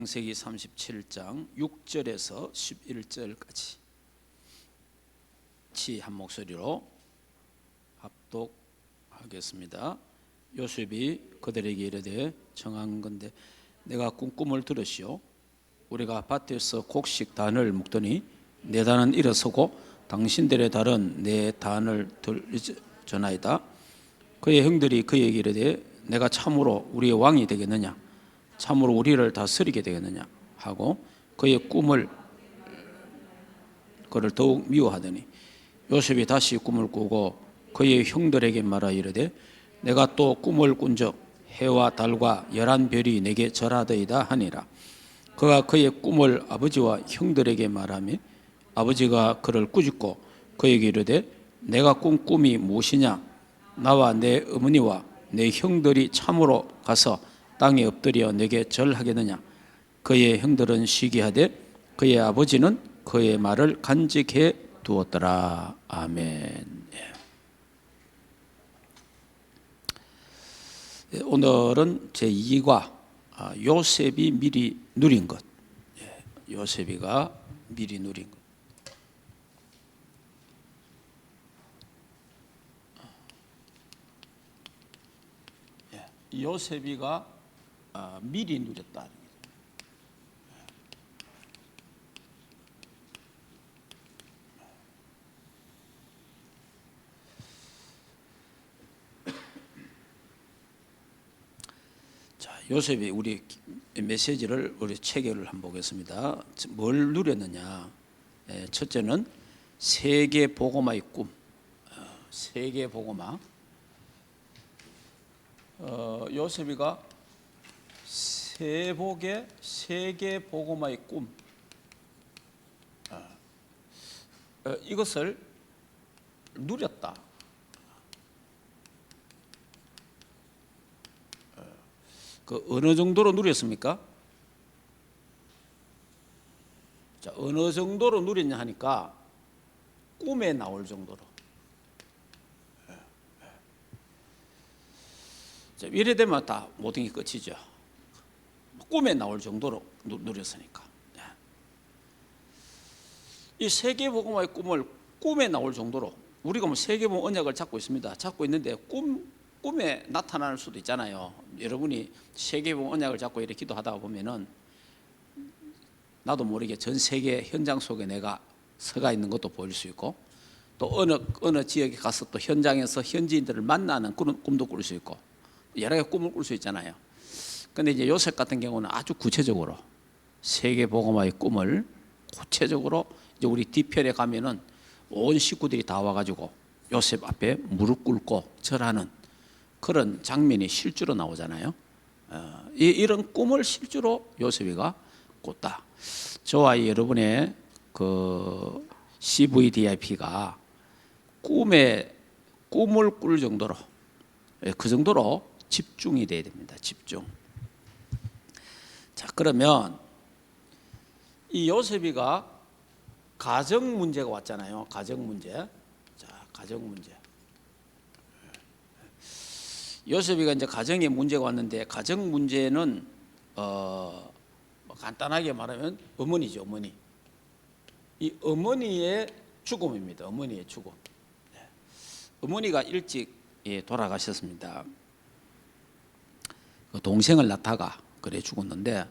창세기 37장 6절에서 11절까지 같이 한 목소리로 합독하겠습니다. 요셉이 그들에게 이르되 청한건대 내가 꿈을 들으시오. 우리가 밭에서 곡식 단을 묶더니 내 단은 일어서고 당신들의 단은 내 단을 전하이다. 그의 형들이 그에게 이르되 내가 참으로 우리의 왕이 되겠느냐, 참으로 우리를 다스리게 되겠느냐 하고 그의 꿈을 그를 더욱 미워하더니 요셉이 다시 꿈을 꾸고 그의 형들에게 말하 이르되 내가 또 꿈을 꾼적 해와 달과 11별이 내게 절하더이다 하니라. 그가 그의 꿈을 아버지와 형들에게 말하며 아버지가 그를 꾸짖고 그에게 이르되 내가 꾼 꿈이 무엇이냐, 나와 내 어머니와 내 형들이 참으로 가서 땅에 엎드려 내게 절하겠느냐. 그의 형들은 시기하되 그의 아버지는 그의 말을 간직해 두었더라. 아멘. 오늘은 제2과 요셉이 미리 누린 것. 요셉이가 미리 누린 것. 요셉이가 미리 누렸다. 자, 요셉이 우리 메시지를 우리 체계를 한번 보겠습니다. 뭘 누렸느냐? 첫째는 세계 복음화의 꿈. 세계 복음화. 요셉이가 세계 복음화의 꿈, 이것을 누렸다. 그 어느 정도로 누렸습니까? 자, 어느 정도로 누렸냐 하니까 꿈에 나올 정도로. 자, 이래 되면 다 모든 게 끝이죠. 꿈에 나올 정도로 누렸으니까. 이 세계복음화의 꿈을 꿈에 나올 정도로 우리가 뭐 세계복음 언약을 잡고 있습니다. 잡고 있는데 꿈에 나타날 수도 있잖아요. 여러분이 세계복음 언약을 잡고 이렇게 기도하다 보면은 나도 모르게 전 세계 현장 속에 내가 서가 있는 것도 보일 수 있고, 또 어느 지역에 가서 또 현장에서 현지인들을 만나는 그런 꿈도 꿀 수 있고, 여러 가지 꿈을 꿀 수 있잖아요. 근데 이제 요셉 같은 경우는 아주 구체적으로 세계 복음화의 꿈을 구체적으로 이제 우리 뒤편에 가면은 온 식구들이 다 와가지고 요셉 앞에 무릎 꿇고 절하는 그런 장면이 실제로 나오잖아요. 이런 꿈을 실제로 요셉이가 꿨다. 저와 여러분의 그 CVDIP가 꿈을 꿀 정도로, 그 정도로 집중이 돼야 됩니다. 집중. 자, 그러면 이 요셉이가 가정 문제가 왔잖아요. 가정 문제. 자, 가정 문제. 요셉이가 이제 가정에 문제가 왔는데, 가정 문제는 간단하게 말하면 어머니죠. 어머니. 이 어머니의 죽음입니다. 어머니의 죽음. 어머니가 일찍 돌아가셨습니다. 동생을 낳다가 그래 죽었는데,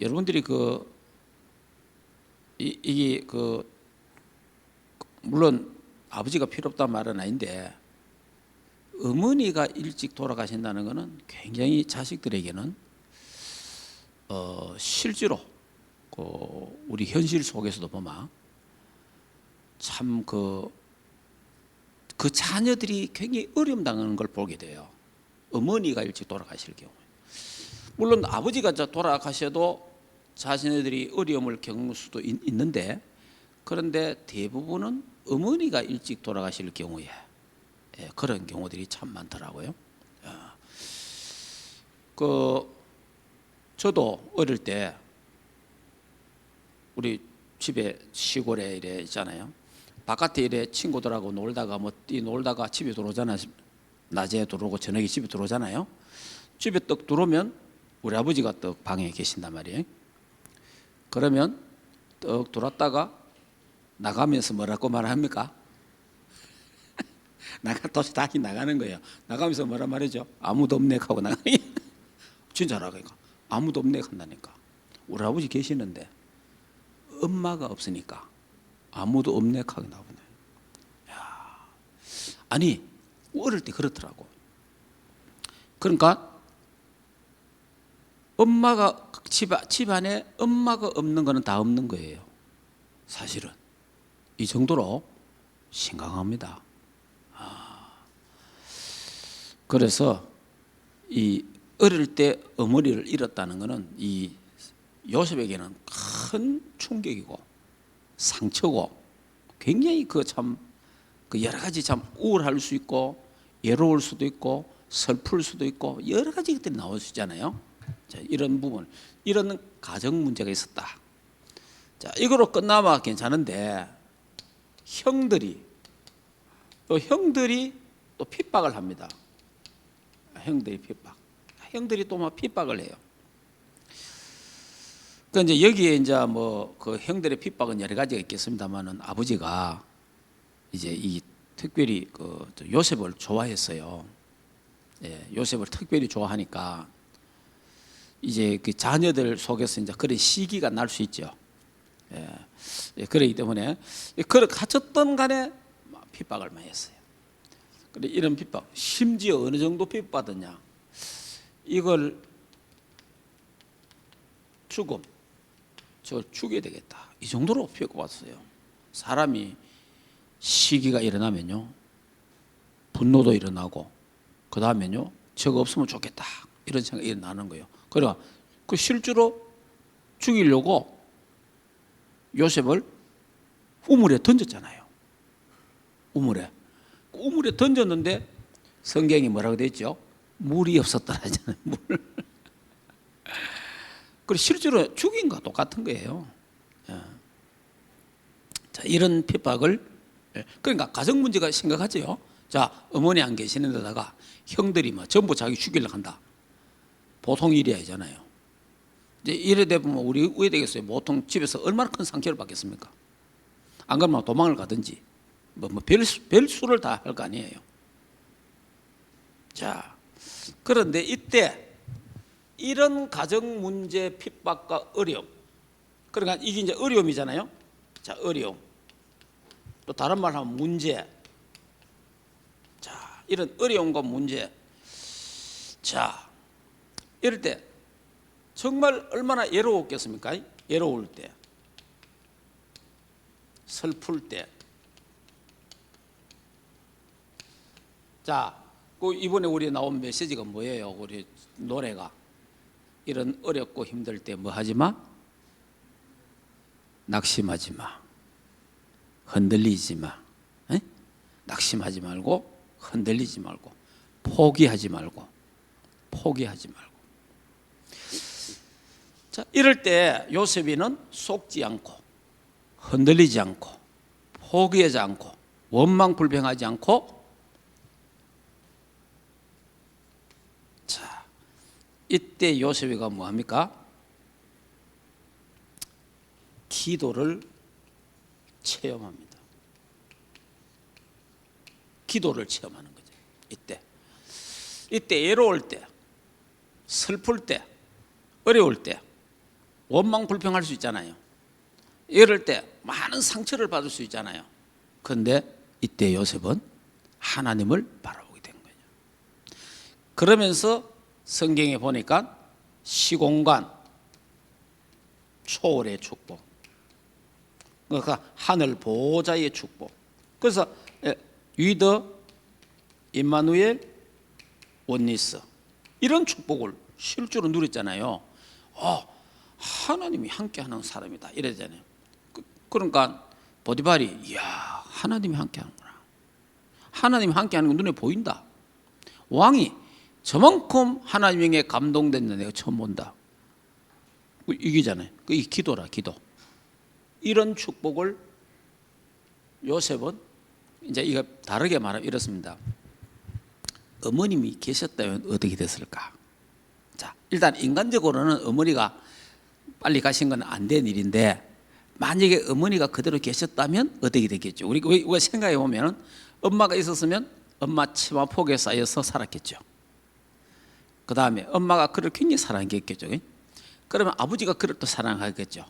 여러분들이 이게 물론 아버지가 필요 없다는 말은 아닌데, 어머니가 일찍 돌아가신다는 것은 굉장히 자식들에게는 실제로 우리 현실 속에서도 보면 참 그 자녀들이 굉장히 어려움 당하는 걸 보게 돼요. 어머니가 일찍 돌아가실 경우에. 물론 아버지가 돌아가셔도 자신들이 어려움을 겪을 수도 있는데, 그런데 대부분은 어머니가 일찍 돌아가실 경우에 그런 경우들이 참 많더라고요. 저도 어릴 때 우리 집에 시골에 이래 있잖아요. 바깥에 이래 친구들하고 놀다가 뛰놀다가 집에 들어오잖아요. 낮에 들어오고 저녁에 집에 들어오잖아요. 집에 떡 들어오면 우리 아버지가 또 방에 계신단 말이에요. 그러면 떡 돌았다가 나가면서 뭐라고 말합니까? 다시 나가는 거예요. 나가면서 뭐라 말이죠? 아무도 없네 하고 나가는 진짜라니까. 아무도 없네 한다니까. 우리 아버지 계시는데 엄마가 없으니까 아무도 없네 하고 나오네. 아니 어릴 때 그렇더라고. 그러니까 엄마가 집안에 엄마가 없는 거는 다 없는 거예요. 사실은 이 정도로 심각합니다. 그래서 이 어릴 때 어머니를 잃었다는 것은 이 요셉에게는 큰 충격이고 상처고 굉장히 그 여러 가지 참 우울할 수 있고 외로울 수도 있고 슬플 수도 있고 여러 가지 것들이 나올 수 있잖아요. 자, 이런 부분, 이런 가정 문제가 있었다. 자, 이거로 끝나면 괜찮은데 형들이 또 핍박을 합니다. 형들이 또 막 핍박을 해요. 그 이제 여기에 이제 뭐 그 형들의 핍박은 여러 가지가 있겠습니다만은 아버지가 이제 이 특별히 그 요셉을 좋아했어요. 예, 요셉을 특별히 좋아하니까 이제 그 자녀들 속에서 이제 그런 시기가 날 수 있죠. 예, 그렇기 때문에 그걸 가졌던 간에 핍박을 많이 했어요. 그래 이런 핍박, 심지어 어느 정도 핍박받았냐? 이걸 저 죽여야 되겠다. 이 정도로 핍박받았어요. 사람이 시기가 일어나면요, 분노도 일어나고, 그 다음에요, 저거 없으면 좋겠다. 이런 생각이 일어나는 거예요. 그러니까 그 실제로 죽이려고 요셉을 우물에 던졌잖아요. 우물에 던졌는데 성경이 뭐라고 돼 있죠? 물이 없었더라 하잖아요. 물. 그리고 실제로 죽인 거 똑같은 거예요. 자, 이런 핍박을, 그러니까 가정 문제가 심각하죠. 자, 어머니 안 계시는 데다가 형들이 막 전부 자기 죽이려고 한다. 보통 일이 아니잖아요. 이제 이래 되면 우리 왜 되겠어요? 보통 집에서 얼마나 큰 상처를 받겠습니까? 안 그러면 도망을 가든지 별수를 다 할 거 아니에요. 자, 그런데 이때 이런 가정 문제 핍박과 어려움, 그러니까 이게 이제 어려움이잖아요. 자, 어려움. 또 다른 말 하면 문제. 자, 이런 어려움과 문제. 자, 이럴 때 정말 얼마나 외로웠겠습니까? 외로울 때, 슬플 때. 자, 그 이번에 우리 나온 메시지가 뭐예요? 우리 노래가 이런 어렵고 힘들 때 뭐 하지 마? 낙심하지 마. 흔들리지 마. 에? 낙심하지 말고 흔들리지 말고 포기하지 말고. 자, 이럴 때 요셉이는 속지 않고 흔들리지 않고 포기하지 않고 원망불평하지 않고, 자, 이때 요셉이가 뭐합니까? 기도를 체험합니다. 기도를 체험하는 거죠. 이때 외로울 때, 슬플 때, 어려울 때 원망불평할 수 있잖아요. 이럴 때 많은 상처를 받을 수 있잖아요. 그런데 이때 요셉은 하나님을 바라보게 된 거예요. 그러면서 성경에 보니까 시공간 초월의 축복, 그러니까 하늘 보호자의 축복. 그래서 위더 임마누엘 원니스 이런 축복을 실제로 누렸잖아요. 하나님이 함께하는 사람이다 이러잖아요. 그러니까 보디발이 이야, 하나님이 함께하는구나. 하나님이 함께하는 건 눈에 보인다. 왕이 저만큼 하나님에게 감동된 내가 처음 본다. 이기잖아요. 이 기도라, 기도. 이런 축복을 요셉은 이제 이거 다르게 말하면 이렇습니다. 어머님이 계셨다면 어떻게 됐을까? 자, 일단 인간적으로는 어머니가 빨리 가신 건 안 된 일인데, 만약에 어머니가 그대로 계셨다면 어떻게 됐겠죠? 우리가 생각해 보면 엄마가 있었으면 엄마 치마 폭에 쌓여서 살았겠죠. 그 다음에 엄마가 그를 굉장히 사랑했겠죠. 그러면 아버지가 그를 또 사랑하겠죠.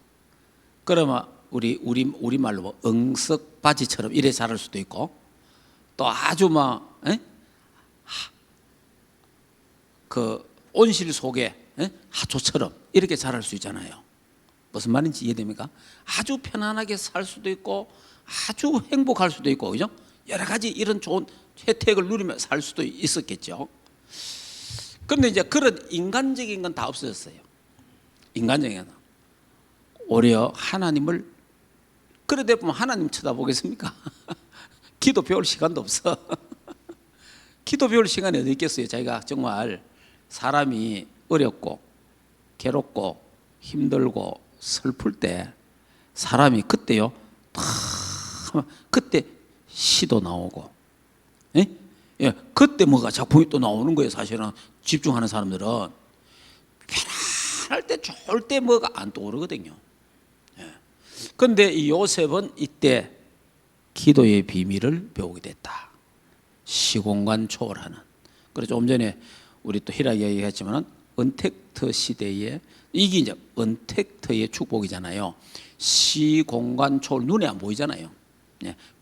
그러면 우리 말로 뭐 응석 바지처럼 이래 자랄 수도 있고, 또 아주 그 온실 속에 하초처럼 이렇게 자랄 수 있잖아요. 무슨 말인지 이해됩니까? 아주 편안하게 살 수도 있고 아주 행복할 수도 있고, 그죠? 여러 가지 이런 좋은 혜택을 누리며 살 수도 있었겠죠. 그런데 이제 그런 인간적인 건 다 없어졌어요. 인간적인 건. 오히려 하나님을, 그러다 보면 하나님 쳐다보겠습니까? 기도 배울 시간도 없어. 기도 배울 시간이 어디 있겠어요? 자기가 정말 사람이 어렵고 괴롭고 힘들고 슬플 때 사람이 그때요, 그때 시도 나오고, 예, 그때 뭐가 작품이 또 나오는 거예요. 사실은 집중하는 사람들은 편안할 때, 좋을 때 뭐가 안 떠오르거든요. 그런데 이 요셉은 이때 기도의 비밀을 배우게 됐다. 시공간 초월하는. 그래서 좀 전에 우리 또 희락이 얘기했지만 언택트 시대에 이게 이제 언택트의 축복이잖아요. 시공간 초월, 눈에 안 보이잖아요.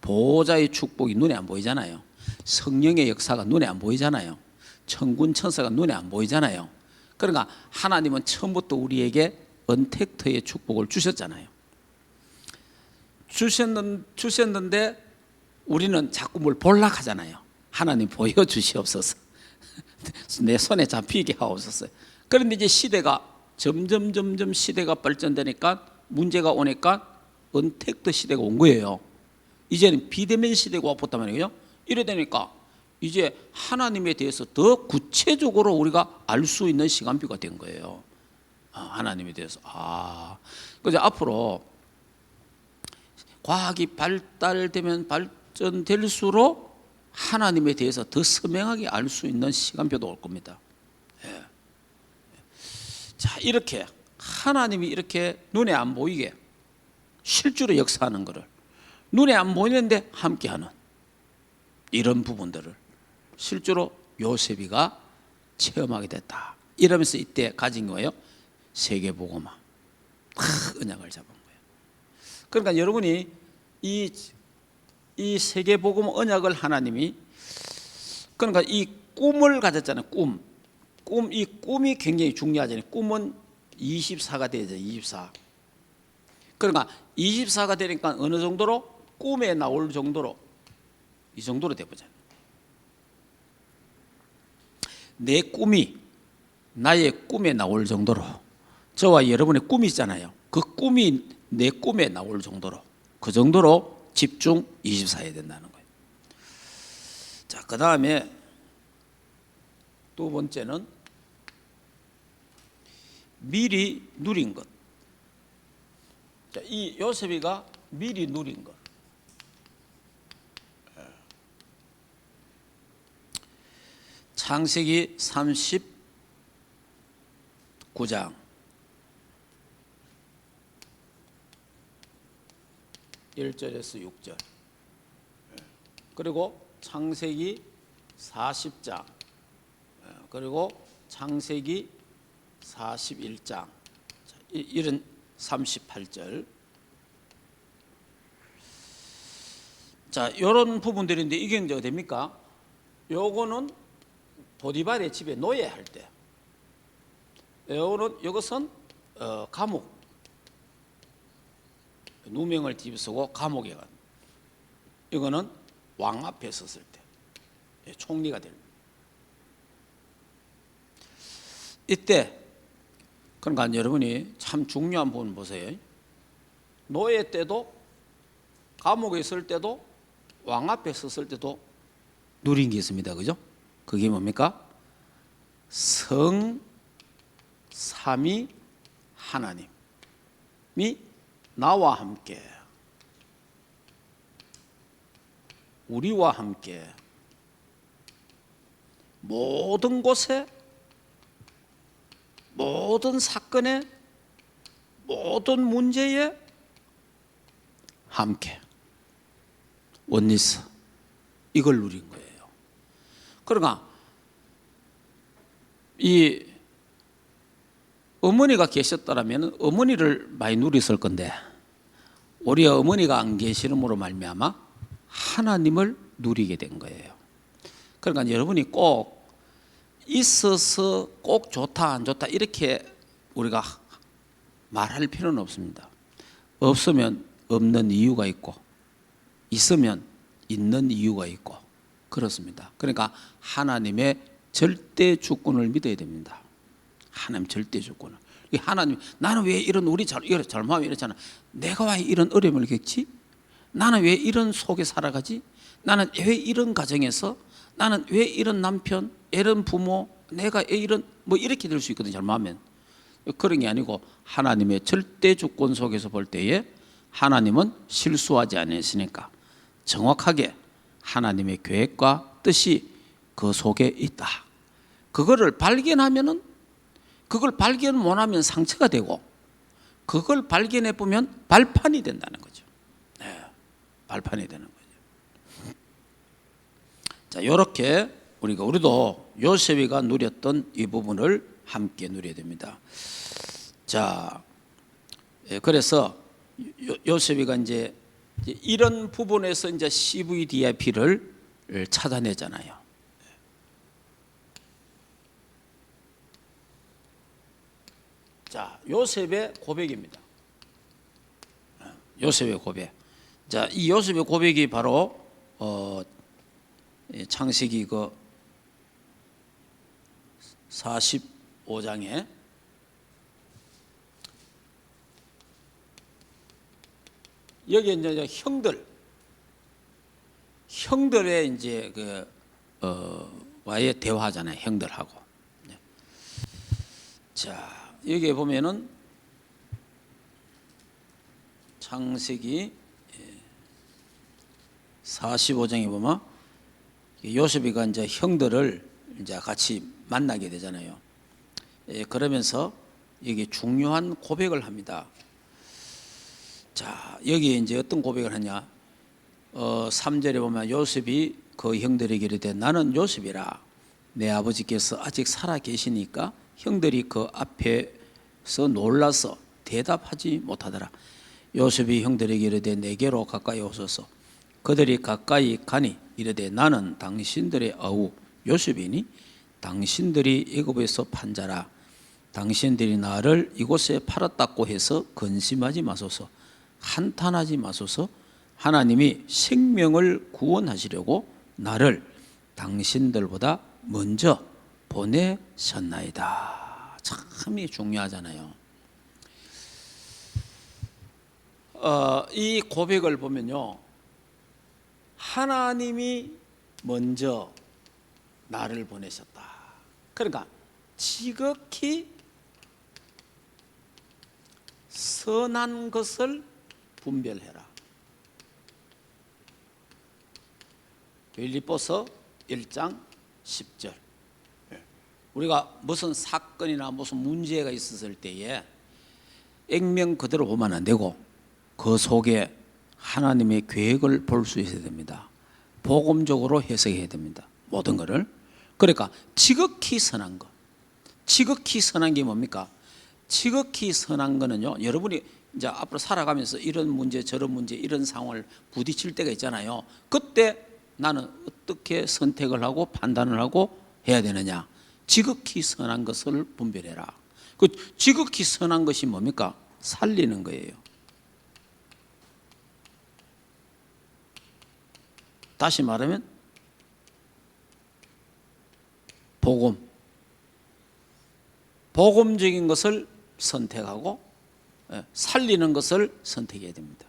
보호자의 축복이 눈에 안 보이잖아요. 성령의 역사가 눈에 안 보이잖아요. 천군 천사가 눈에 안 보이잖아요. 그러니까 하나님은 처음부터 우리에게 언택트의 축복을 주셨잖아요. 주셨는데 우리는 자꾸 뭘 보려고 하잖아요. 하나님 보여주시옵소서. 내 손에 잡히게 하옵소서. 그런데 이제 시대가 점점 시대가 발전되니까, 문제가 오니까 언택트 시대가 온 거예요. 이제는 비대면 시대가 왔단 말이에요. 이래 되니까 이제 하나님에 대해서 더 구체적으로 우리가 알 수 있는 시간표가 된 거예요. 하나님에 대해서. 그래서 앞으로 과학이 발달되면 발전될수록 하나님에 대해서 더 선명하게 알 수 있는 시간표도 올 겁니다. 예. 자, 이렇게 하나님이 이렇게 눈에 안 보이게 실제로 역사하는 것을, 눈에 안 보이는데 함께하는 이런 부분들을 실제로 요셉이가 체험하게 됐다. 이러면서 이때 가진 거예요. 세계복음화. 언약을 잡은 거예요. 그러니까 여러분이 이 세계복음 언약을 하나님이, 그러니까 이 꿈을 가졌잖아요. 이 꿈이 굉장히 중요하잖아요. 꿈은 24가 되죠. 24. 그러니까 24가 되니까 어느 정도로, 꿈에 나올 정도로, 이 정도로 돼보자. 내 꿈이 나의 꿈에 나올 정도로, 저와 여러분의 꿈이 있잖아요. 그 꿈이 내 꿈에 나올 정도로, 그 정도로 집중 24해야 된다는 거예요. 자, 그 다음에 두 번째는 미리 누린 것. 자, 이 요셉이가 미리 누린 것. 창세기 39장 1절에서 6절, 그리고 창세기 40장, 그리고 창세기 41장, 이런 38절. 자, 이런 부분들인데 이게 이제 어디입니까? 요거는 보디발의 집에 노예할 때, 이것은 감옥, 누명을 뒤집쓰고 감옥에 간. 이거는 왕 앞에 섰을 때, 총리가 될. 이때 그러니까 여러분이 참 중요한 부분 보세요. 노예 때도, 감옥에 있을 때도, 왕 앞에 섰을 때도 누린 게 있습니다. 그죠? 그게 뭡니까? 성삼위 하나님이 나와 함께, 우리와 함께 모든 곳에 모든 사건에 모든 문제에 함께 원리스 이걸 누린 거예요. 그러니까 이 어머니가 계셨더라면 어머니를 많이 누렸을 건데 우리 어머니가 안 계시름으로 말미암아 하나님을 누리게 된 거예요. 그러니까 여러분이 꼭 있어서 꼭 좋다 안 좋다 이렇게 우리가 말할 필요는 없습니다. 없으면 없는 이유가 있고 있으면 있는 이유가 있고 그렇습니다. 그러니까 하나님의 절대 주권을 믿어야 됩니다. 하나님 절대 주권을. 하나님 나는 왜 이런 우리 잘못하면 이렇잖아. 내가 왜 이런 어려움을 겪지? 나는 왜 이런 속에 살아가지? 나는 왜 이런 가정에서 나는 왜 이런 남편, 이런 부모, 내가 왜 이런 뭐 이렇게 될 수 있거든요. 잘못하면 그런 게 아니고 하나님의 절대 주권 속에서 볼 때에 하나님은 실수하지 않으시니까 정확하게 하나님의 계획과 뜻이 그 속에 있다. 그거를 발견하면은 그걸 발견 못하면 상처가 되고 그걸 발견해 보면 발판이 된다는 거죠. 네, 발판이 되는 거죠. 자, 이렇게 우리도 요셉이가 누렸던 이 부분을 함께 누려야 됩니다. 자, 그래서 요셉이가 이제 이런 부분에서 이제 CVDIP를 찾아내잖아요. 자, 요셉의 고백입니다. 요셉의 고백. 자, 이 요셉의 고백이 바로 창세기 그 45장에 여기 이제 형들의 이제 와의 대화잖아요. 형들하고. 자, 여기에 보면은 창세기 45장에 보면 요셉이가 이제 형들을 이제 같이 만나게 되잖아요. 그러면서 여기 중요한 고백을 합니다. 자, 여기 이제 어떤 고백을 하냐? 3절에 보면 요셉이 그 형들에게 이르되 나는 요셉이라 내 아버지께서 아직 살아 계시니까 형들이 그 앞에서 놀라서 대답하지 못하더라. 요셉이 형들에게 이르되 내게로 가까이 오소서. 그들이 가까이 가니 이르되 나는 당신들의 아우 요셉이니 당신들이 애굽에서 판 자라. 당신들이 나를 이곳에 팔았다고 해서 근심하지 마소서. 한탄하지 마소서. 하나님이 생명을 구원하시려고 나를 당신들보다 먼저 보내셨나이다. 참이 중요하잖아요. 이 고백을 보면요, 하나님이 먼저 나를 보내셨다. 그러니까 지극히 선한 것을 분별해라. 빌립보서 1장 10절. 우리가 무슨 사건이나 무슨 문제가 있었을 때에 액면 그대로 보면 안 되고 그 속에 하나님의 계획을 볼 수 있어야 됩니다. 복음적으로 해석해야 됩니다. 모든 것을. 그러니까 지극히 선한 것. 지극히 선한 게 뭡니까? 지극히 선한 거는요, 여러분이 이제 앞으로 살아가면서 이런 문제 저런 문제 이런 상황을 부딪힐 때가 있잖아요. 그때 나는 어떻게 선택을 하고 판단을 하고 해야 되느냐? 지극히 선한 것을 분별해라. 그 지극히 선한 것이 뭡니까? 살리는 거예요. 다시 말하면 복음적인 것을 선택하고 살리는 것을 선택해야 됩니다.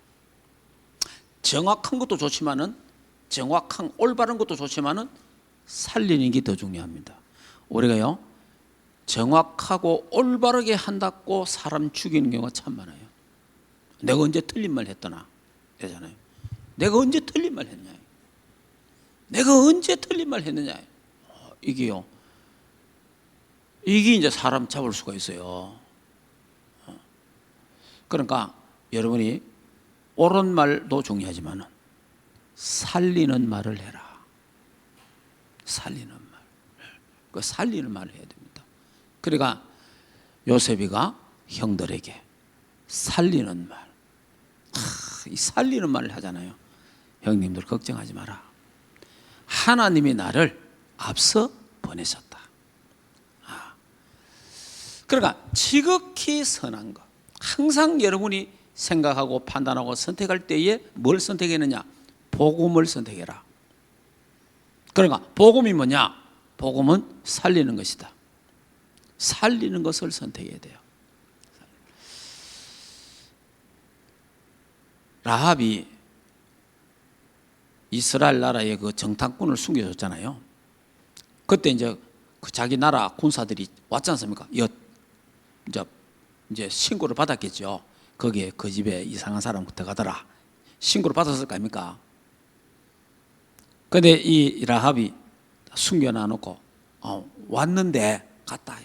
정확한 것도 좋지만은 정확한 올바른 것도 좋지만은 살리는 게 더 중요합니다. 우리가요, 정확하고 올바르게 한다고 사람 죽이는 경우가 참 많아요. 내가 언제 틀린 말 했더나 되잖아요. 내가 언제 틀린 말 했냐? 내가 언제 틀린 말 했느냐? 이게요, 이게 이제 사람 잡을 수가 있어요. 그러니까 여러분이 옳은 말도 중요하지만 살리는 말을 해라. 살리는 말. 그 살리는 말을 해야 됩니다. 그러니까 요셉이가 형들에게 살리는 말. 이 살리는 말을 하잖아요. 형님들 걱정하지 마라. 하나님이 나를 앞서 보내셨다. 그러니까 지극히 선한 것. 항상 여러분이 생각하고 판단하고 선택할 때에 뭘 선택했느냐? 복음을 선택해라. 그러니까 복음이 뭐냐? 복음은 살리는 것이다. 살리는 것을 선택해야 돼요. 라합이 이스라엘 나라의 그 정탐꾼을 숨겨줬잖아요. 그때 이제 그 자기 나라 군사들이 왔지 않습니까? 이제 신고를 받았겠죠. 거기에 그 집에 이상한 사람 들어가더라. 신고를 받았을 거 아닙니까? 근데 이 라합이 숨겨놔놓고 왔는데 갔다.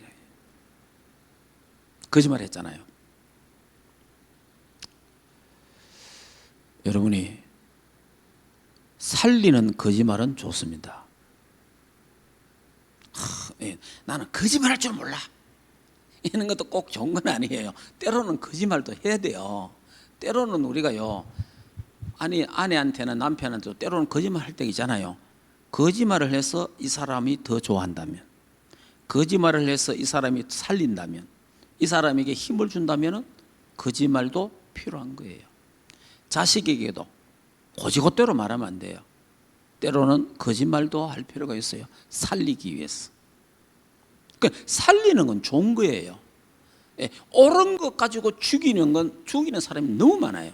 거짓말 했잖아요. 여러분이 살리는 거짓말은 좋습니다. 나는 거짓말할 줄 몰라. 이런 것도 꼭 좋은 건 아니에요. 때로는 거짓말도 해야 돼요. 때로는 우리가요, 아내한테는 남편한테도 때로는 거짓말 할 때가 있잖아요. 거짓말을 해서 이 사람이 더 좋아한다면, 거짓말을 해서 이 사람이 살린다면, 이 사람에게 힘을 준다면 거짓말도 필요한 거예요. 자식에게도 고지고대로 말하면 안 돼요. 때로는 거짓말도 할 필요가 있어요. 살리기 위해서. 그러니까 살리는 건 좋은 거예요. 옳은 것 가지고 죽이는 사람이 너무 많아요.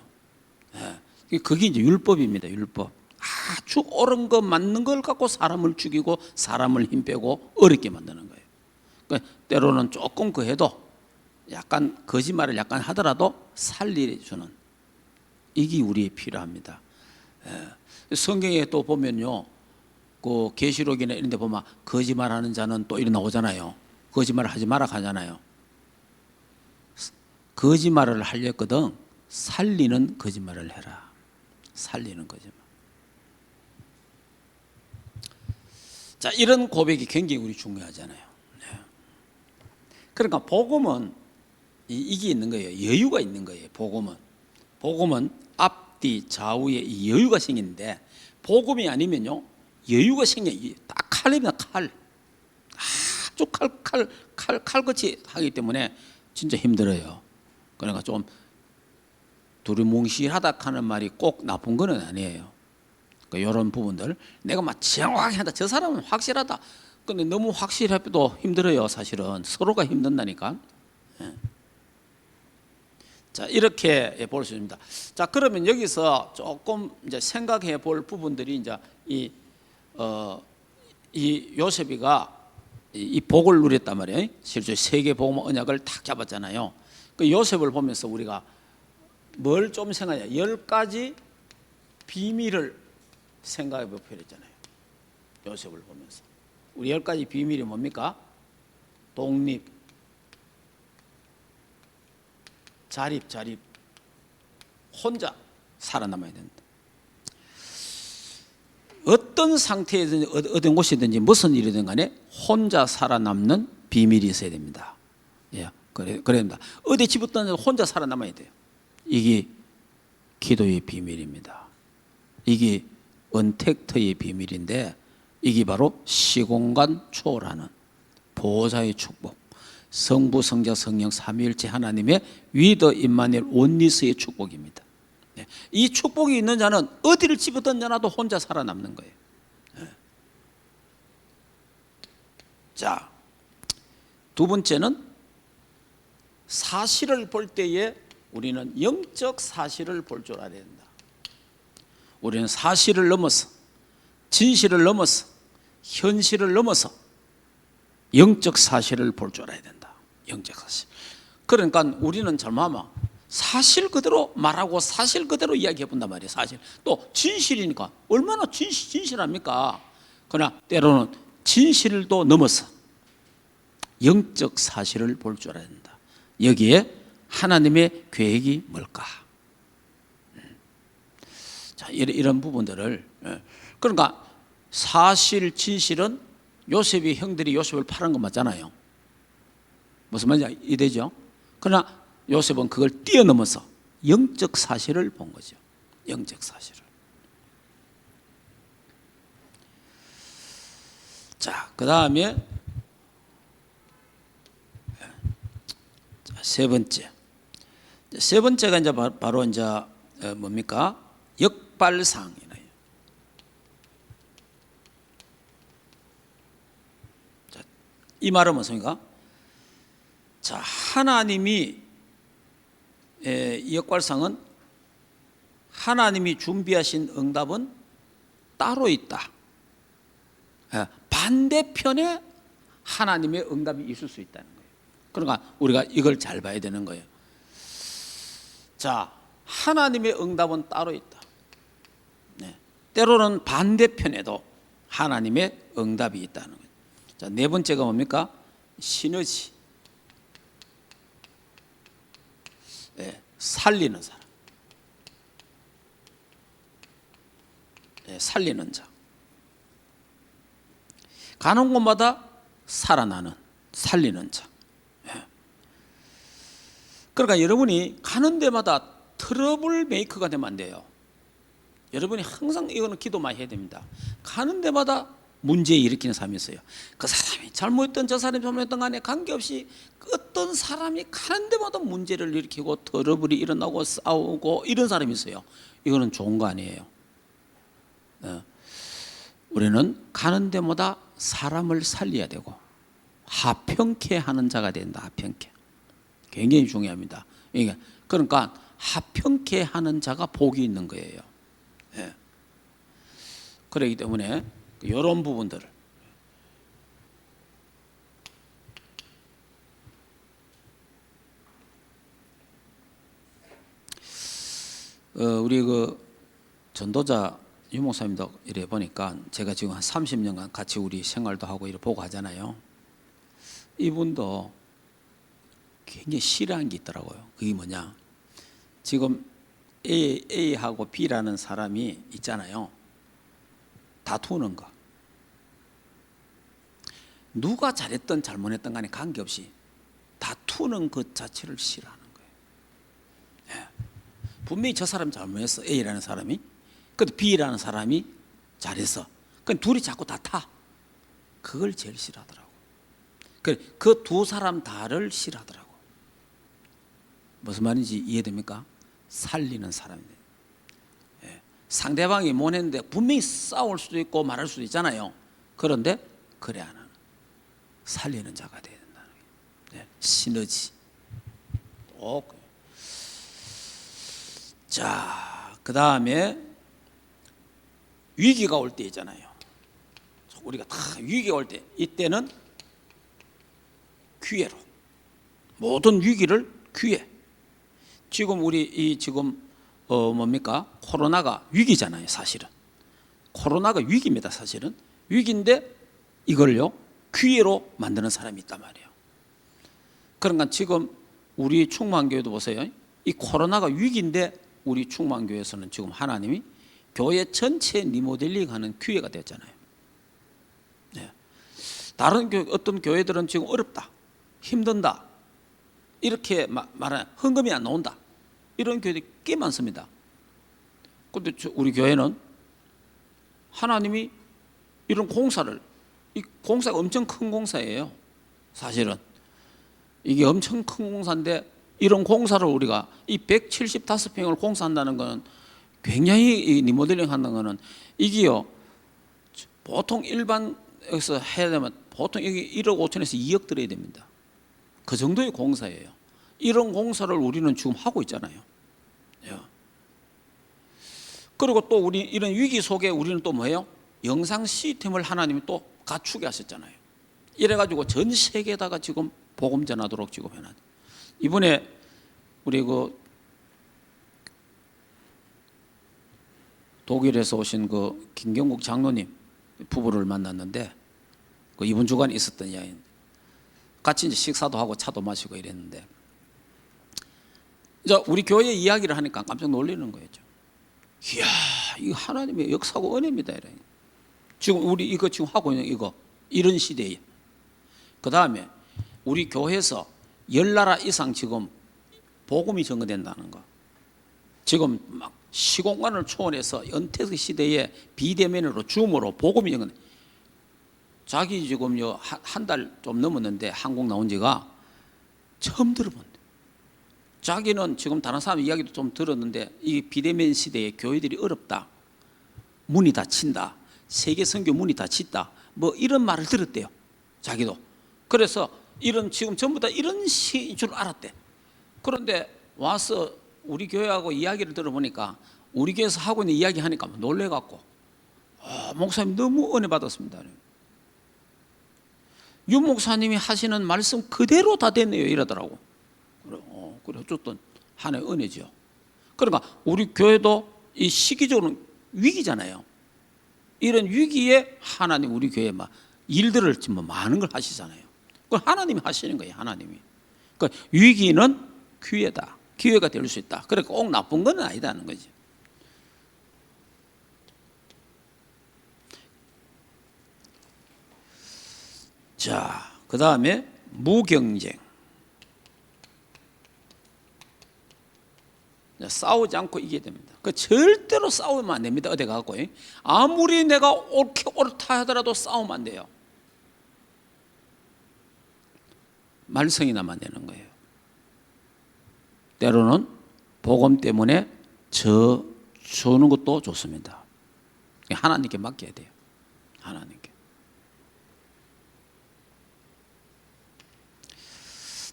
그게 이제 율법입니다. 율법. 아주 옳은 거 맞는 걸 갖고 사람을 죽이고 사람을 힘 빼고 어렵게 만드는 거예요. 그러니까 때로는 조금 그 해도 약간 거짓말을 약간 하더라도 살려주는 이게 우리에 필요합니다. 성경에 또 보면요, 그 계시록이나 이런 데 보면 거짓말하는 자는 또 이런 나오잖아요. 거짓말을 하지 마라 하잖아요. 거짓말을 하려거든 살리는 거짓말을 해라. 살리는 거짓말. 자, 이런 고백이 굉장히 우리 중요하잖아요. 그러니까 복음은 이게 있는 거예요. 여유가 있는 거예요. 복음은 앞뒤 좌우에 이 여유가 생기는데 복음이 아니면요 여유가 생겨요. 딱 칼입니다. 칼. 아주 칼같이 하기 때문에 진짜 힘들어요. 그러니까 좀 두리뭉실하다 하는 말이 꼭 나쁜 건 아니에요. 그러니까 이런 부분들 내가 막 정확히 한다. 저 사람은 확실하다. 근데 너무 확실해도 힘들어요. 사실은 서로가 힘든다니까. 자, 이렇게 볼 수 있습니다. 자, 그러면 여기서 조금 이제 생각해 볼 부분들이 이제 이 요셉이가 이 복을 누렸단 말이에요. 실제 세계 복음 언약을 탁 잡았잖아요. 그 요셉을 보면서 우리가 뭘 좀 생각해야 10가지 비밀을 생각해 볼 필요 있잖아요. 요셉을 보면서. 우리 10가지 비밀이 뭡니까? 독립, 자립, 혼자 살아남아야 된다. 어떤 상태에든지 어떤 곳이든지 무슨 일이든 간에 혼자 살아남는 비밀이 있어야 됩니다. 예, 그래야 됩니다. 어디 집었든 혼자 살아남아야 돼요. 이게 기도의 비밀입니다. 이게 언택트의 비밀인데 이게 바로 시공간 초월하는 보호자의 축복, 성부, 성자, 성령 삼위일체 하나님의 위더 임마누엘 원리스의 축복입니다. 이 축복이 있는 자는 어디를 집어던져놔도 혼자 살아남는 거예요. 자, 두 번째는 사실을 볼 때에 우리는 영적 사실을 볼 줄 알아야 된다. 우리는 사실을 넘어서 진실을 넘어서 현실을 넘어서 영적 사실을 볼 줄 알아야 된다. 영적 사실. 그러니까 우리는 잘못하면 사실 그대로 말하고 사실 그대로 이야기해 본단 말이에요. 사실. 또 진실이니까 얼마나 진실합니까? 그러나 때로는 진실도 넘어서 영적 사실을 볼 줄 알아야 된다. 여기에 하나님의 계획이 뭘까? 자, 이런 부분들을, 그러니까 사실 진실은 요셉이 형들이 요셉을 팔은 거 맞잖아요. 무슨 말인지 이해되죠? 그러나 요셉은 그걸 뛰어넘어서 영적 사실을 본 거죠. 영적 사실을. 자, 그 다음에 세 번째. 세 번째가 이제 바로 이제 뭡니까? 역발상이네요. 자, 이 말은 무엇입니까? 자, 하나님이 이 역발상은 하나님이 준비하신 응답은 따로 있다. 반대편에 하나님의 응답이 있을 수 있다는 거예요. 그러니까 우리가 이걸 잘 봐야 되는 거예요. 자, 하나님의 응답은 따로 있다. 네. 때로는 반대편에도 하나님의 응답이 있다는 거예요. 자, 네 번째가 뭡니까? 시너지. 네, 살리는 사람. 네, 살리는 자. 가는 곳마다 살아나는, 살리는 자. 그러니까 여러분이 가는 데마다 트러블 메이커가 되면 안 돼요. 여러분이 항상 이거는 기도 많이 해야 됩니다. 가는 데마다 문제 일으키는 사람이 있어요. 그 사람이 잘못했던 저 사람이 잘못했던 간에 관계없이 어떤 사람이 가는 데마다 문제를 일으키고 트러블이 일어나고 싸우고 이런 사람이 있어요. 이거는 좋은 거 아니에요. 우리는 가는 데마다 사람을 살려야 되고 화평케 하는 자가 된다. 화평케. 굉장히 중요합니다. 그러니까 화평케 하는 자가 복이 있는 거예요. 예. 그렇기 때문에 이런 부분들을 우리 그 전도자 유 목사님도 이래 보니까 제가 지금 한 30년간 같이 우리 생활도 하고 이래 보고 하잖아요. 이분도 굉장히 싫어한 게 있더라고요. 그게 뭐냐? 지금 A하고 B라는 사람이 있잖아요. 다투는 거. 누가 잘했든 잘못했든 간에 관계없이 다투는 것 자체를 싫어하는 거예요. 예. 분명히 저 사람이 잘못했어. A라는 사람이. 근데 B라는 사람이 잘했어. 그럼 둘이 자꾸 다타. 그걸 제일 싫어하더라고. 그 두 사람 다를 싫어하더라고. 무슨 말인지 이해됩니까? 살리는 사람이에요. 예. 상대방이 못했는데 분명히 싸울 수도 있고 말할 수도 있잖아요. 그런데 그래 안 하는 살리는 자가 되어야 된다는 거예요. 예. 시너지. 자, 그 다음에 위기가 올 때 있잖아요. 우리가 다 위기가 올 때 이때는 기회로 모든 위기를 기회. 지금 우리 지금 뭡니까? 코로나가 위기잖아요, 사실은. 코로나가 위기입니다, 사실은. 위기인데 이걸요 기회로 만드는 사람이 있단 말이에요. 그러니까 지금 우리 충만교회도 보세요. 이 코로나가 위기인데 우리 충만교회에서는 지금 하나님이 교회 전체 리모델링하는 기회가 됐잖아요. 네. 다른 어떤 교회들은 지금 어렵다, 힘든다 이렇게 말하는 헌금이 안 나온다 이런 교회들이 꽤 많습니다. 그런데 우리 교회는 하나님이 이런 공사를, 이 공사가 엄청 큰 공사예요. 사실은 이게 엄청 큰 공사인데 이런 공사를 우리가 이 175평을 공사한다는 것은 굉장히 리모델링 한다는 것은 이게요 보통 일반에서 해야 되면 보통 여기 1억 5천에서 2억 들어야 됩니다. 그 정도의 공사예요. 이런 공사를 우리는 지금 하고 있잖아요. 그리고 또 우리 이런 위기 속에 우리는 또 뭐예요? 영상 시스템을 하나님이 또 갖추게 하셨잖아요. 이래가지고 전 세계에다가 지금 복음 전하도록 지금 해놨. 이번에 우리 그 독일에서 오신 그 김경국 장로님 부부를 만났는데 그 이번 주간에 있었던 이야기인데 같이 이제 식사도 하고 차도 마시고 이랬는데, 이제 우리 교회 이야기를 하니까 깜짝 놀라는 거예요. 이야, 이거 하나님의 역사고 은혜입니다. 이래. 지금 우리 이거 지금 하고 있는 이거 이런 시대에, 그 다음에 우리 교회에서 10나라 이상 지금 복음이 전거된다는 거. 지금 막 시공간을 초월해서 은퇴 시대에 비대면으로 줌으로 복음이 전거. 자기 지금 한 달 좀 넘었는데 한국 나온 지가 처음 들어본대. 자기는 지금 다른 사람 이야기도 좀 들었는데 이 비대면 시대에 교회들이 어렵다, 문이 닫힌다, 세계 선교 문이 닫힌다, 뭐 이런 말을 들었대요. 자기도. 그래서 이런 지금 전부 다 이런 시인 줄 알았대. 그런데 와서 우리 교회하고 이야기를 들어보니까 우리 교회에서 하고 있는 이야기 하니까 놀래갖고, 목사님 너무 은혜 받았습니다. 윤 목사님이 하시는 말씀 그대로 다 됐네요 이러더라고. 그래 어쨌든 하나의 은혜죠. 그러니까 우리 교회도 이 시기적으로 위기잖아요. 이런 위기에 하나님 우리 교회에 막 일들을 지금 많은 걸 하시잖아요. 그걸 하나님이 하시는 거예요. 하나님이. 그러니까 위기는 기회다. 기회가 될 수 있다. 그러니까 꼭 나쁜 건 아니다는 거지. 자, 그 다음에 무경쟁. 싸우지 않고 이겨야 됩니다. 그 절대로 싸우면 안 됩니다. 어디 가고 아무리 내가 옳다 하더라도 싸우면 안 돼요. 말썽이나만 되는 거예요. 때로는 복음 때문에 주는 것도 좋습니다. 하나님께 맡겨야 돼요. 하나님께.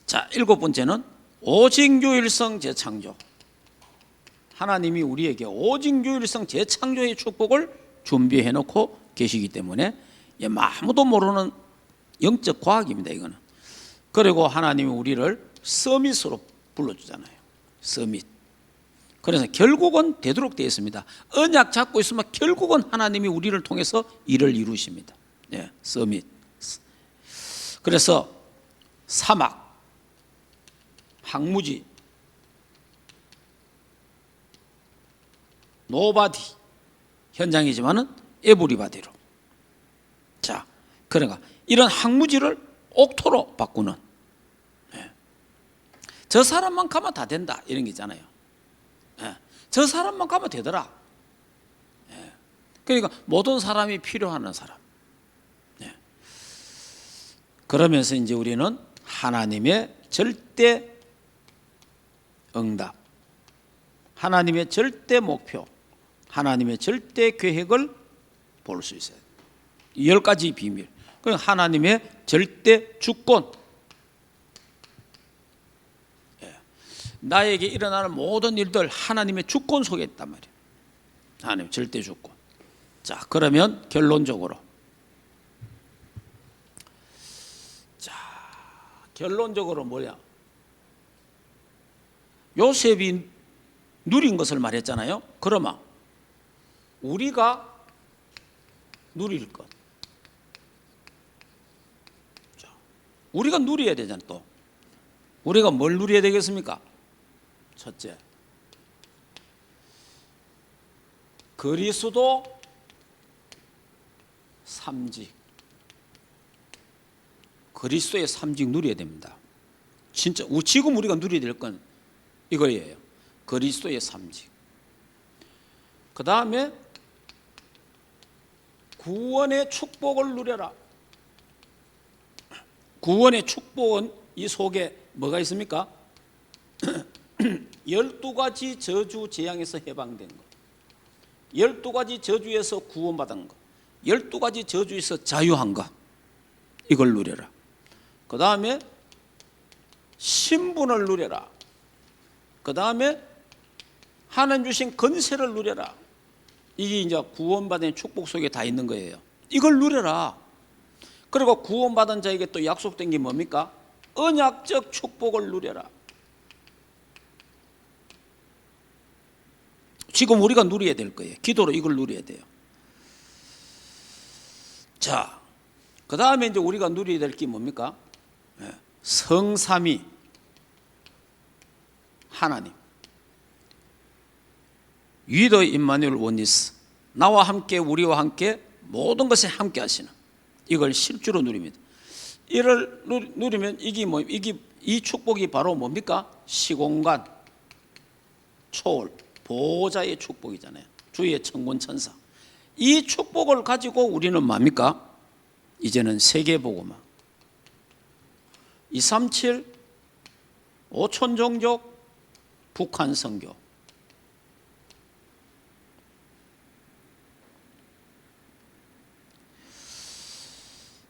자, 7번째는 오직 유일성 재창조. 하나님이 우리에게 오직 유일성 재창조의 축복을 준비해 놓고 계시기 때문에 아무도 모르는 영적 과학입니다. 이거는. 그리고 하나님이 우리를 서밋으로 불러주잖아요. 서밋. 그래서 결국은 되도록 되어 있습니다. 언약 잡고 있으면 결국은 하나님이 우리를 통해서 일을 이루십니다. 네, 서밋. 그래서 사막, 항무지, 노바디 현장이지만은 에브리바디로. 자, 그러니까 이런 항무지를 옥토로 바꾸는. 네. 저 사람만 가면 다 된다 이런 게 있잖아요. 네. 저 사람만 가면 되더라. 네. 그러니까 모든 사람이 필요한 사람. 네. 그러면서 이제 우리는 하나님의 절대 응답, 하나님의 절대 목표, 하나님의 절대 계획을 볼 수 있어요. 10가지 비밀. 하나님의 절대 주권. 나에게 일어나는 모든 일들 하나님의 주권 속에 있단 말이에요. 하나님의 절대 주권. 자, 그러면 결론적으로. 자, 결론적으로 뭐야? 요셉이 누린 것을 말했잖아요. 그러면 우리가 누릴 것. 자, 우리가 누려야 되잖아요. 또 우리가 뭘 누려야 되겠습니까? 첫째, 그리스도 삼직. 그리스도의 삼직 누려야 됩니다. 진짜 지금 우리가 누려야 될 건 이거예요. 그리스도의 삼직. 그 다음에 구원의 축복을 누려라. 구원의 축복은 이 속에 뭐가 있습니까? 12가지 저주 재앙에서 해방된 것, 12가지 저주에서 구원받은 것, 12가지 저주에서 자유한 것, 이걸 누려라. 그 다음에 신분을 누려라. 그 다음에 하나님 주신 건세를 누려라. 이게 이제 구원받은 축복 속에 다 있는 거예요. 이걸 누려라. 그리고 구원받은 자에게 또 약속된 게 뭡니까? 언약적 축복을 누려라. 지금 우리가 누려야 될 거예요. 기도로 이걸 누려야 돼요. 자, 그 다음에 이제 우리가 누려야 될 게 뭡니까? 성삼위 하나님, 위더 임마누엘 원니스, 나와 함께 우리와 함께 모든 것에 함께 하시는, 이걸 실주로 누립니다. 이를 누리면 이 축복이 바로 뭡니까? 시공간 초월 보호자의 축복이잖아요. 주의 천군 천사. 이 축복을 가지고 우리는 뭡니까? 이제는 세계복음화, 237 5천 종족 북한 선교,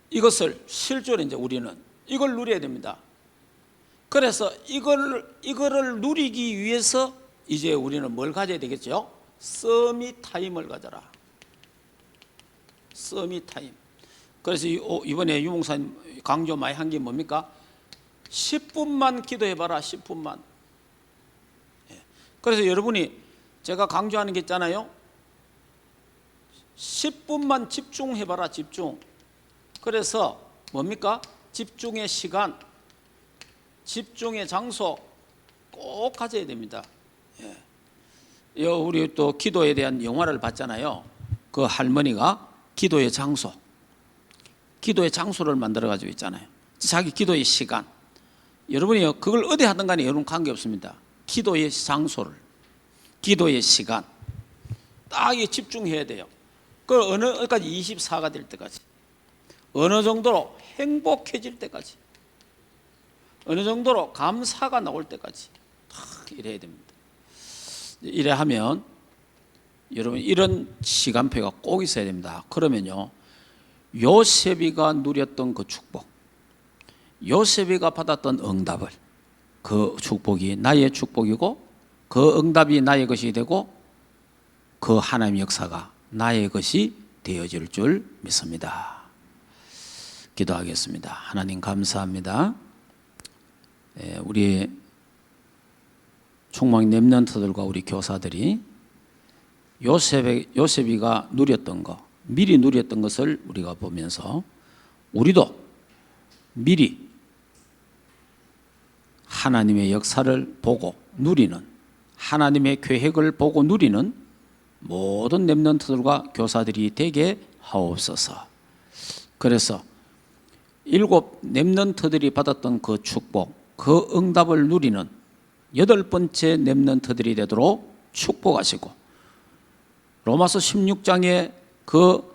이것을 실제로 이제 우리는 이걸 누려야 됩니다. 그래서 이거를 누리기 위해서 이제 우리는 뭘 가져야 되겠죠? 서밋 타임을 가져라. 서밋 타임. 그래서 이번에 유목사님 강조 많이 한 게 뭡니까? 10분만 기도해봐라. 10분만. 그래서 여러분이 제가 강조하는 게 있잖아요. 10분만 집중해봐라. 집중. 그래서 뭡니까? 집중의 시간, 집중의 장소 꼭 가져야 됩니다. 우리 또 기도에 대한 영화를 봤잖아요. 그 할머니가 기도의 장소, 기도의 장소를 만들어 가지고 있잖아요. 자기 기도의 시간. 여러분이 그걸 어디 하든 간에 여러분 관계없습니다. 기도의 장소를, 기도의 시간 딱 집중해야 돼요. 그 어느까지 24가 될 때까지, 어느 정도로 행복해질 때까지, 어느 정도로 감사가 나올 때까지 딱 이래야 됩니다. 이래 하면 여러분 이런 시간표가 꼭 있어야 됩니다. 그러면요, 요셉이가 누렸던 그 축복, 요셉이가 받았던 응답을, 그 축복이 나의 축복이고 그 응답이 나의 것이 되고 그 하나님의 역사가 나의 것이 되어질 줄 믿습니다. 기도하겠습니다. 하나님 감사합니다. 우리 총망 렘넌트들과 우리 교사들이 요셉이가 누렸던 것, 미리 누렸던 것을 우리가 보면서 우리도 미리 하나님의 역사를 보고 누리는, 하나님의 계획을 보고 누리는 모든 렘넌트들과 교사들이 되게 하옵소서. 그래서 7 렘넌트들이 받았던 그 축복, 그 응답을 누리는 8번째 렘넌트들이 되도록 축복하시고, 로마서 16장에 그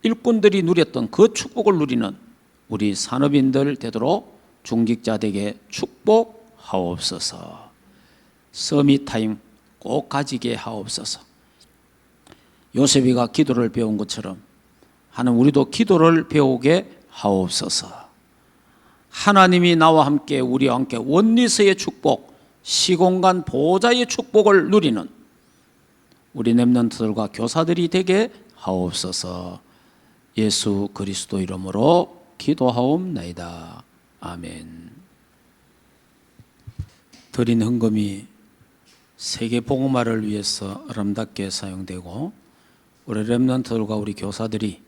일꾼들이 누렸던 그 축복을 누리는 우리 산업인들 되도록 중직자 되게 축복하옵소서. 서밋타임 꼭 가지게 하옵소서. 요셉이가 기도를 배운 것처럼 하나님 우리도 기도를 배우게 하옵소서. 하나님이 나와 함께 우리와 함께 원리스의 축복, 시공간 보호자의 축복을 누리는 우리 렘넌트들과 교사들이 되게 하옵소서. 예수 그리스도 이름으로 기도하옵나이다. 아멘. 드린 헌금이 세계 복음화를 위해서 아름답게 사용되고 우리 렘넌트들과 우리 교사들이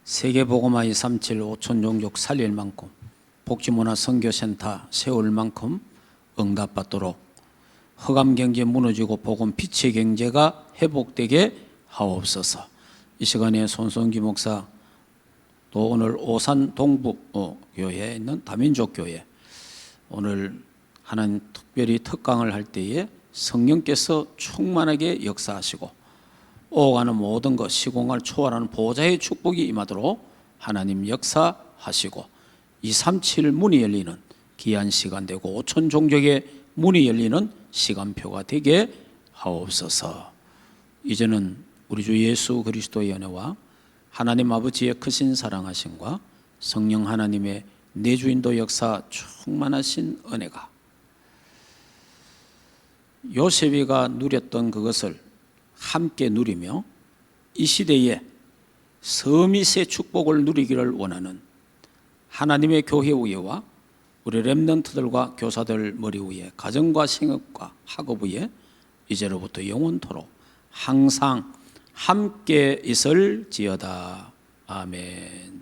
세계 복음화 237 5천 종족 살릴 만큼, 복지문화 선교센터 세울 만큼 응답받도록 흑암 경제 무너지고 복음 빛의 경제가 회복되게 하옵소서. 이 시간에 손성기 목사, 또 오늘 오산 동부 교회에 있는 다민족 교회, 오늘 하나님 특별히 특강을 할 때에 성령께서 충만하게 역사하시고 오가는 모든 것, 시공을 초월하는 보호자의 축복이 임하도록 하나님 역사하시고 237 문이 열리는 귀한 시간 되고 5천 종족의 문이 열리는 시간표가 되게 하옵소서. 이제는 우리 주 예수 그리스도의 은혜와 하나님 아버지의 크신 사랑하심과 성령 하나님의 내주인도 역사 충만하신 은혜가 요셉이가 누렸던 그것을 함께 누리며 이 시대에 서밋의 축복을 누리기를 원하는 하나님의 교회 위에와 우리 렘넌트들과 교사들 머리 위에, 가정과 생업과 학업 위에 이제로부터 영원토록 항상 함께 있을지어다. 아멘.